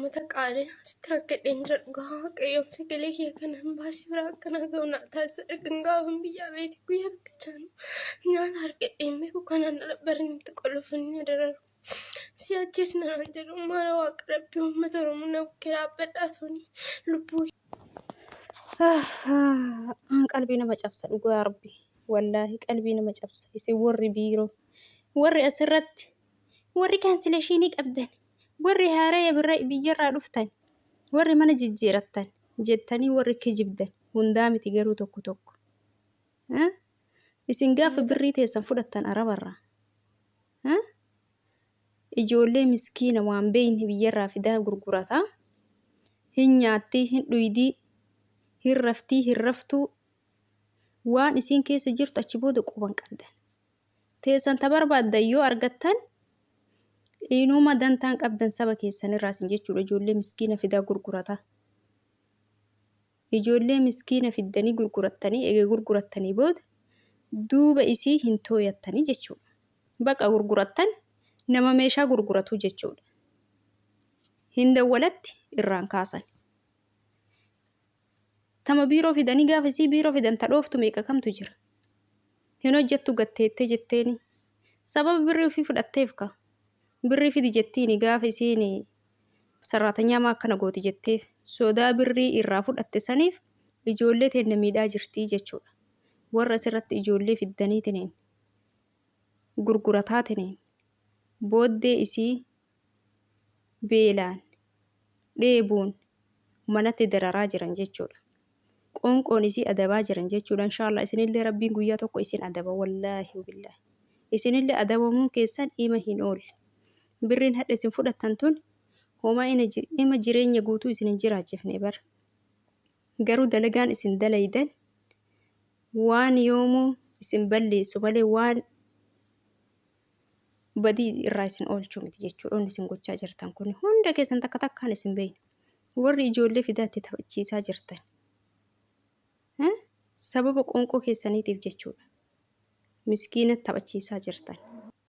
namoota qaalee asitti rakkadheen jira dhugaa waaqayyoon sagalee kiyya kanaan baasii biraa akkanaa ga'u naa taasisa dhaqan gaafan biyyaa beeti guyyaa tokkichaan nyaata harkadheen beeku kanaan barinitti qolofanii dararu si ajjeesna naan jedhu mara waaqa rabbii uummata oromoo na bukkee dhaabbadhaa tooni lubbuu qalbii nama cabsa dhugaa rabbi wallaahi qalbii nama cabsa isin warri biiroo warri asirratti warri kaansileeshinii qabdan warri haaraya biyyarraa dhuftan warri mana jijjiirattan jettanii warri kijibdan hundaa miti garuu tokko tokko isin gaafa birrii teessan fudhattan arabarraa ijoollee miskiina waan beeyni biyyarraa fidaa gurgurataa hin nyaattii hin dhuydii hin raftii hin raftuu waan isin keessa jirtu achi booda quban qabdan teessan tabarbaaddan yoo argattan inuma dantaan qabdan saba keessan irraas jechuudha ijoollee miskiina fidaa gurgurata ijoollee miskiina fiddanii gurgurattanii eegee gurgurattanii booda duuba isii hin tooyattanii jechuudha baqa gurgurattan nama meeshaa gurguratu jechuudha hin dawwalatti irraan kaasan tama biiroo fidanii gaafa isii biiroo fidan tadhooftu meeqa kamtu jira hin hojjettu gatteettee jetteeni sababa birrii ofii fudhatteef ka birrii fidi jettiini gaafa isiin sarraatanya maa akkana gooti jetteef sodaa birrii irraa fudhatte saniif ijoollee teenya miidhaa jirtii jechuudha warra asirratti ijoollee fiddanii tineen gurgurataa tineen booddee isii beelaan dheebuun manatti dararaa jiran jechuudha qoonqoon isii adabaa jiran jechuudha inshaallah isinillee rabbiin guyyaa tokko isin adaba wallaahi billaahi isinillee adabamuun keessan ima hin oolle birriin hadha isin fudhattan tun homaa ima jireenya guutuu isin hin jiraachifne bar garuu dalagaan isin dalaydan waan yoomuu isin balleessu malee waan badii irraa isin oolchuu miti jechuudha onni isin gochaa jirtan kun hunda keessan takka takkaan isin beeyna warri ijoollee fidaatti taphachiisaa jirtan sababa qoonqoo keessaniitiif jechuudha miskiina taphachiisaa jirtan